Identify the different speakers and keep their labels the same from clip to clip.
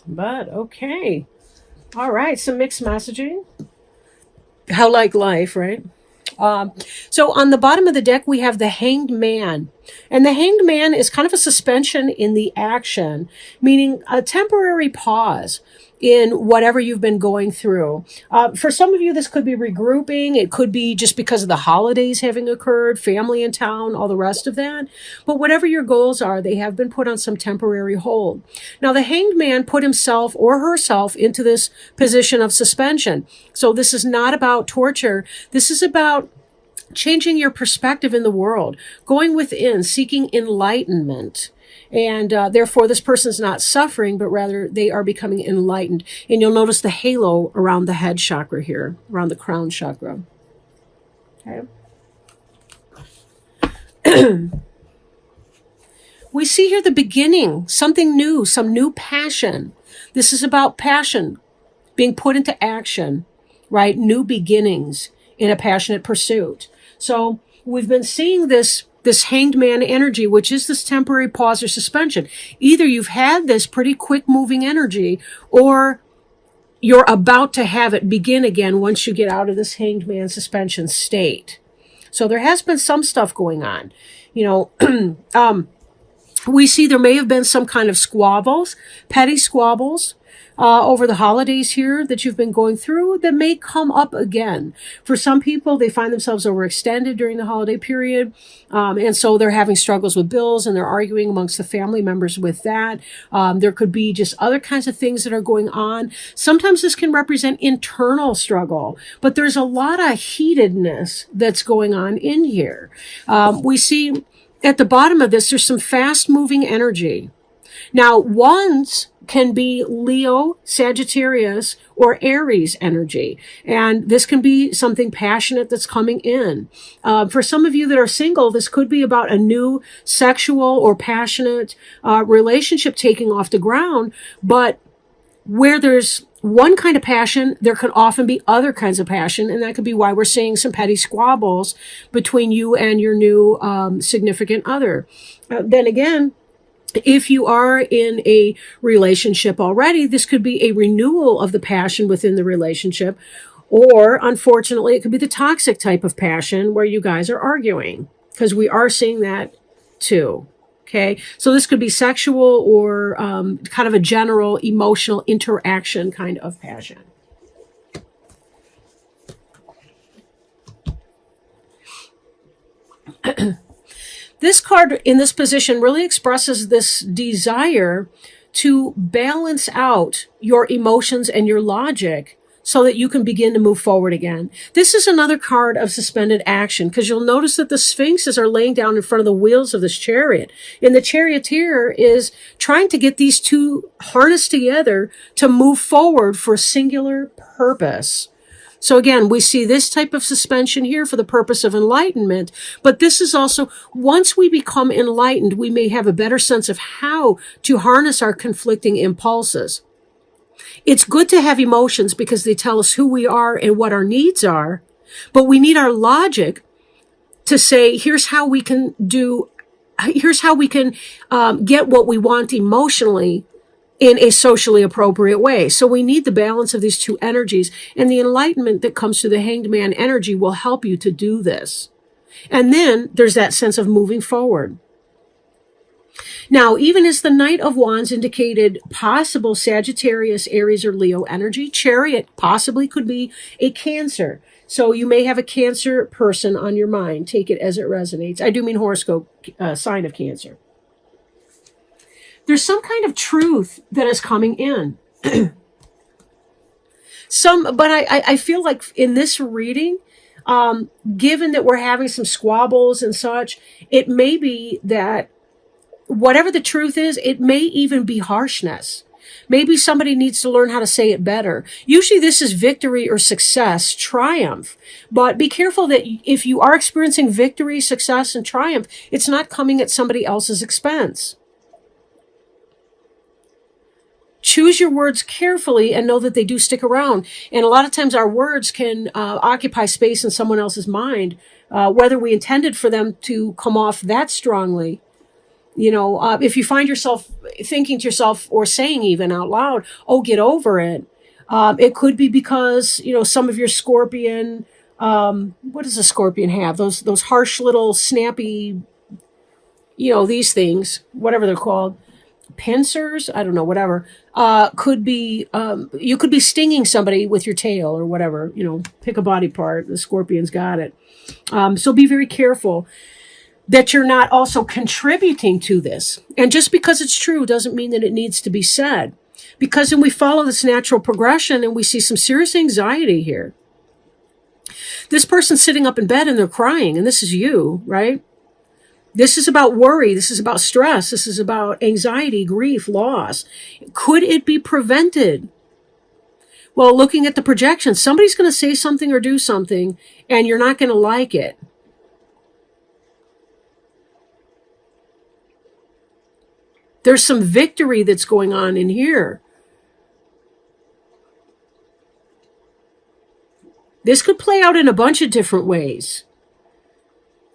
Speaker 1: but okay. All right, some mixed messaging. How like life, right? Um, so on the bottom of the deck, we have the Hanged Man. And the Hanged Man is kind of a suspension in the action, meaning a temporary pause in whatever you've been going through. For some of you, this could be regrouping. It could be just because of the holidays having occurred, family in town, all the rest of that. But whatever your goals are, they have been put on some temporary hold. Now, the Hanged Man put himself or herself into this position of suspension. So this is not about torture. This is about changing your perspective in the world, going within, seeking enlightenment. And therefore, this person's not suffering, but rather they are becoming enlightened. And you'll notice the halo around the head chakra here, around the crown chakra. Okay. We see here the beginning, something new, some new passion. This is about passion being put into action, right? New beginnings in a passionate pursuit. So we've been seeing this Hanged Man energy, which is this temporary pause or suspension. Either you've had this pretty quick moving energy, or you're about to have it begin again once you get out of this Hanged Man suspension state. So there has been some stuff going on. We see there may have been some kind of squabbles, petty squabbles, over the holidays here that you've been going through that may come up again. For some people, they find themselves overextended during the holiday period. And so they're having struggles with bills and they're arguing amongst the family members with that. There could be just other kinds of things that are going on. Sometimes this can represent internal struggle, but there's a lot of heatedness that's going on in here. We see at the bottom of this, there's some fast moving energy. Now, wands can be Leo, Sagittarius, or Aries energy. And this can be something passionate that's coming in. For some of you that are single, this could be about a new sexual or passionate relationship taking off the ground. But where there's one kind of passion, there can often be other kinds of passion. And that could be why we're seeing some petty squabbles between you and your new significant other. Then again, if you are in a relationship already, this could be a renewal of the passion within the relationship. Or, unfortunately, it could be the toxic type of passion where you guys are arguing, because we are seeing that too. Okay. So this could be sexual or kind of a general emotional interaction kind of passion. This card in this position really expresses this desire to balance out your emotions and your logic so that you can begin to move forward again. This is another card of suspended action, because you'll notice that the sphinxes are laying down in front of the wheels of this chariot. And the charioteer is trying to get these two harnessed together to move forward for a singular purpose. So again, we see this type of suspension here for the purpose of enlightenment, but this is also, once we become enlightened, we may have a better sense of how to harness our conflicting impulses. It's good to have emotions because they tell us who we are and what our needs are, but we need our logic to say, here's how we can get what we want emotionally in a socially appropriate way. So we need the balance of these two energies, and the enlightenment that comes through the Hanged Man energy will help you to do this. And then there's that sense of moving forward. Now, even as the Knight of Wands indicated possible Sagittarius, Aries, or Leo energy, Chariot possibly could be a Cancer. So you may have a Cancer person on your mind. Take it as it resonates. I do mean horoscope sign of Cancer. There's some kind of truth that is coming in. But I feel like in this reading, given that we're having some squabbles and such, it may be that whatever the truth is, it may even be harshness. Maybe somebody needs to learn how to say it better. Usually this is victory or success, triumph. But be careful that if you are experiencing victory, success, and triumph, it's not coming at somebody else's expense. Choose your words carefully and know that they do stick around. And a lot of times our words can occupy space in someone else's mind, whether we intended for them to come off that strongly If you find yourself thinking to yourself or saying even out loud, oh, get over it. It could be because, some of your scorpion, what does a scorpion have? Those harsh little snappy, these things, whatever they're called, pincers, I don't know, whatever, could be, you could be stinging somebody with your tail or whatever, pick a body part. The scorpion's got it. So be very careful that you're not also contributing to this. And just because it's true doesn't mean that it needs to be said. Because when we follow this natural progression and we see some serious anxiety here, this person's sitting up in bed and they're crying, and this is you, right? This is about worry. This is about stress. This is about anxiety, grief, loss. Could it be prevented? Well, looking at the projection, somebody's going to say something or do something, and you're not going to like it. There's some victory that's going on in here. This could play out in a bunch of different ways.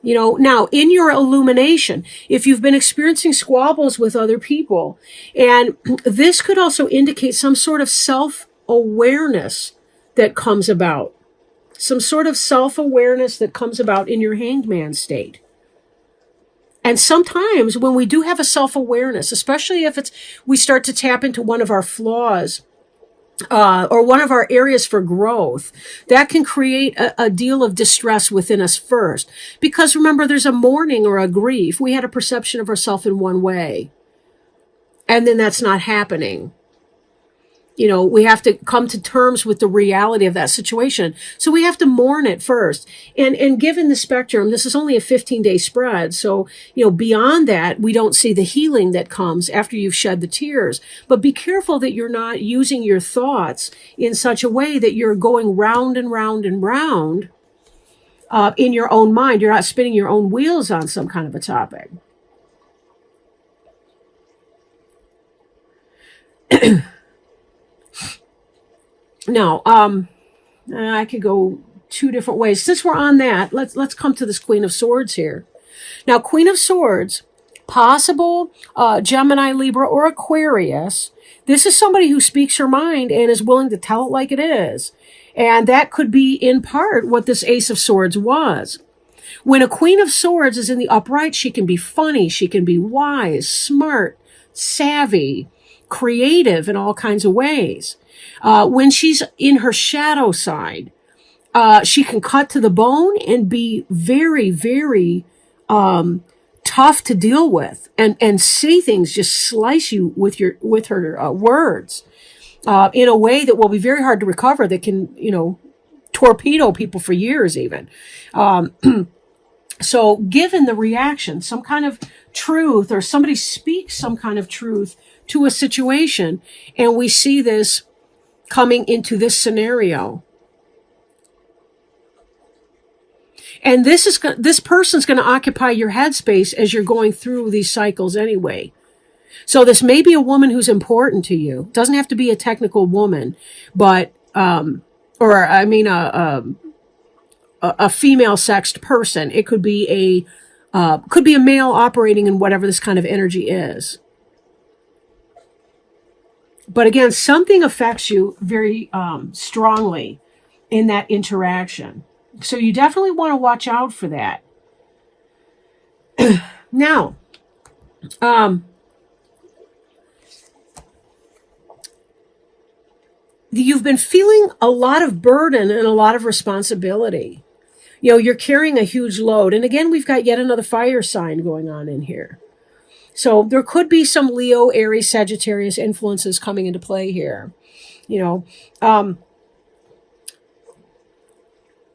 Speaker 1: Now in your illumination, if you've been experiencing squabbles with other people, and this could also indicate some sort of self-awareness that comes about. Some sort of self-awareness that comes about in your hanged man state. And sometimes when we do have a self-awareness, especially if we start to tap into one of our flaws, or one of our areas for growth, that can create a deal of distress within us first. Because remember, there's a mourning or a grief. We had a perception of ourselves in one way, and then that's not happening. We have to come to terms with the reality of that situation. So we have to mourn it first. And given the spectrum, this is only a 15-day spread. So, beyond that, we don't see the healing that comes after you've shed the tears. But be careful that you're not using your thoughts in such a way that you're going round and round and round in your own mind. You're not spinning your own wheels on some kind of a topic. Now, I could go two different ways. Since we're on that, let's come to this Queen of Swords here. Now, Queen of Swords, possible Gemini, Libra, or Aquarius. This is somebody who speaks her mind and is willing to tell it like it is. And that could be in part what this Ace of Swords was. When a Queen of Swords is in the upright, she can be funny, she can be wise, smart, savvy, creative in all kinds of ways. When she's in her shadow side, she can cut to the bone and be very, very tough to deal with, and see things just slice you with her words in a way that will be very hard to recover. That can torpedo people for years even. So, given the reaction, some kind of truth, or somebody speaks some kind of truth to a situation, and we see this coming into this scenario. And this person's going to occupy your headspace as you're going through these cycles anyway. So this may be a woman who's important to you. Doesn't have to be a technical woman, but a female sexed person. It could be a male operating in whatever this kind of energy is. But again, something affects you very strongly in that interaction. So you definitely want to watch out for that. Now, you've been feeling a lot of burden and a lot of responsibility. You're carrying a huge load. And again, we've got yet another fire sign going on in here. So there could be some Leo, Aries, Sagittarius influences coming into play here.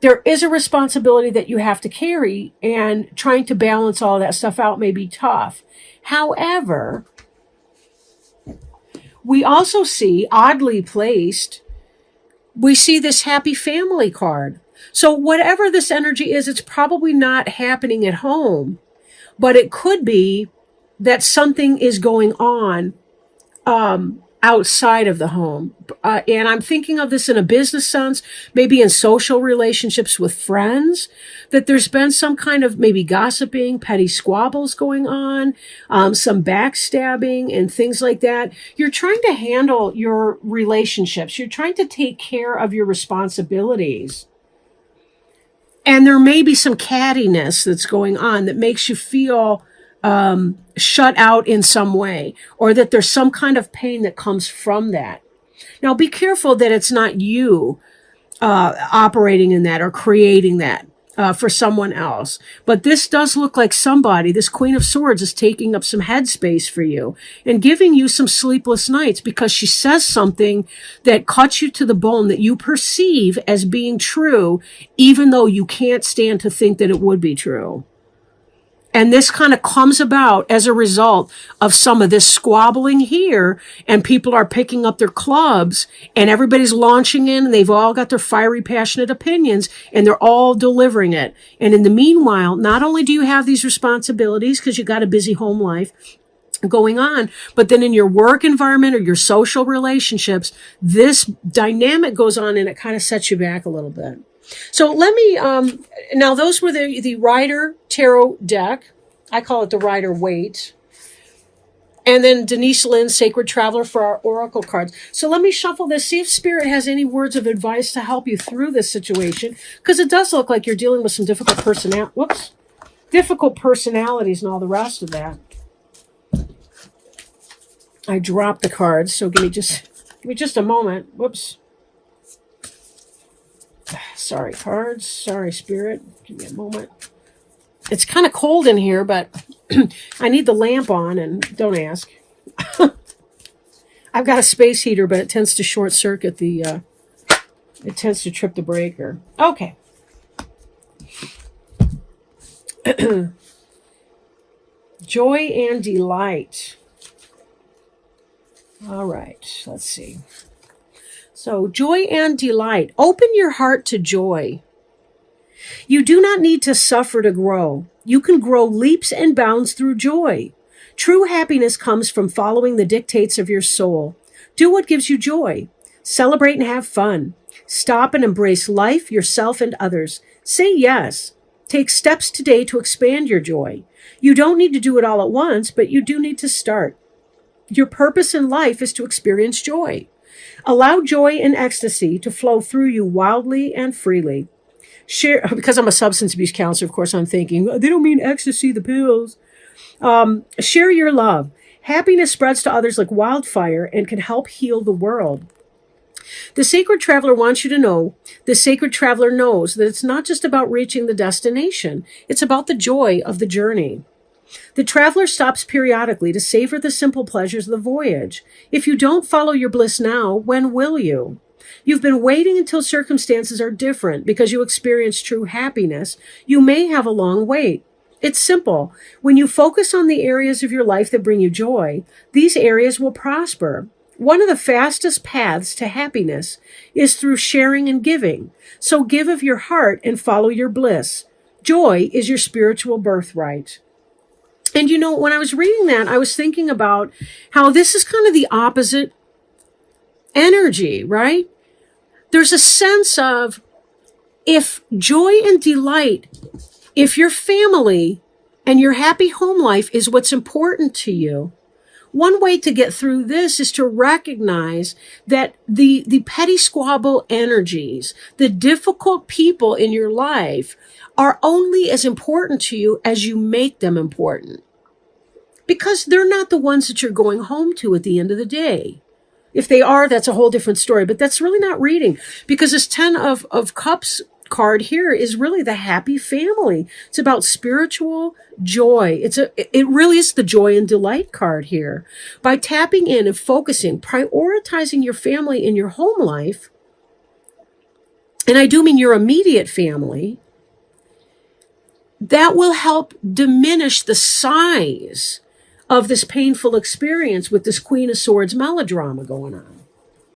Speaker 1: There is a responsibility that you have to carry, and trying to balance all that stuff out may be tough. However, we also see, oddly placed, we see this happy family card. So whatever this energy is, it's probably not happening at home, but it could be that something is going on outside of the home. And I'm thinking of this in a business sense, maybe in social relationships with friends, that there's been some kind of maybe gossiping, petty squabbles going on, some backstabbing and things like that. You're trying to handle your relationships. You're trying to take care of your responsibilities. And there may be some cattiness that's going on that makes you feel shut out in some way, or that there's some kind of pain that comes from that. Now, be careful that it's not you operating in that or creating that for someone else. But this does look like somebody, this Queen of Swords, is taking up some headspace for you and giving you some sleepless nights because she says something that cuts you to the bone that you perceive as being true, even though you can't stand to think that it would be true. And this kind of comes about as a result of some of this squabbling here, and people are picking up their clubs and everybody's launching in and they've all got their fiery, passionate opinions and they're all delivering it. And in the meanwhile, not only do you have these responsibilities because you got a busy home life going on, but then in your work environment or your social relationships, this dynamic goes on and it kind of sets you back a little bit. So let me, now those were the Rider Tarot deck. I call it the Rider Waite. And then Denise Lynn's Sacred Traveler for our Oracle cards. So let me shuffle this, see if Spirit has any words of advice to help you through this situation. Because it does look like you're dealing with some difficult difficult personalities and all the rest of that. I dropped the cards, so give me just a moment. Whoops. Sorry, cards. Sorry, Spirit. Give me a moment. It's kind of cold in here, but I need the lamp on, and don't ask. I've got a space heater, but it tends to short circuit it tends to trip the breaker. Okay. Joy and delight. All right, let's see. So, joy and delight. Open your heart to joy. You do not need to suffer to grow. You can grow leaps and bounds through joy. True happiness comes from following the dictates of your soul. Do what gives you joy. Celebrate and have fun. Stop and embrace life, yourself, and others. Say yes. Take steps today to expand your joy. You don't need to do it all at once, but you do need to start. Your purpose in life is to experience joy. Allow joy and ecstasy to flow through you wildly and freely. Share, because I'm a substance abuse counselor, of course I'm thinking, they don't mean ecstasy, the pills. Share your love. Happiness spreads to others like wildfire and can help heal the world. The Sacred Traveler wants you to know, the Sacred Traveler knows that it's not just about reaching the destination, it's about the joy of the journey. The traveler stops periodically to savor the simple pleasures of the voyage. If you don't follow your bliss now, when will you? You've been waiting until circumstances are different because you experience true happiness. You may have a long wait. It's simple. When you focus on the areas of your life that bring you joy, these areas will prosper. One of the fastest paths to happiness is through sharing and giving. So give of your heart and follow your bliss. Joy is your spiritual birthright. And you know, when I was reading that, I was thinking about how this is kind of the opposite energy, right? There's a sense of if joy and delight, if your family and your happy home life is what's important to you, one way to get through this is to recognize that the petty squabble energies, the difficult people in your life are only as important to you as you make them important. Because they're not the ones that you're going home to at the end of the day. If they are, that's a whole different story, but that's really not reading. Because this 10 of Cups card here is really the happy family. It's about spiritual joy. It really is the joy and delight card here. By tapping in and focusing, prioritizing your family in your home life, and I do mean your immediate family, that will help diminish the size of this painful experience with this Queen of Swords melodrama going on.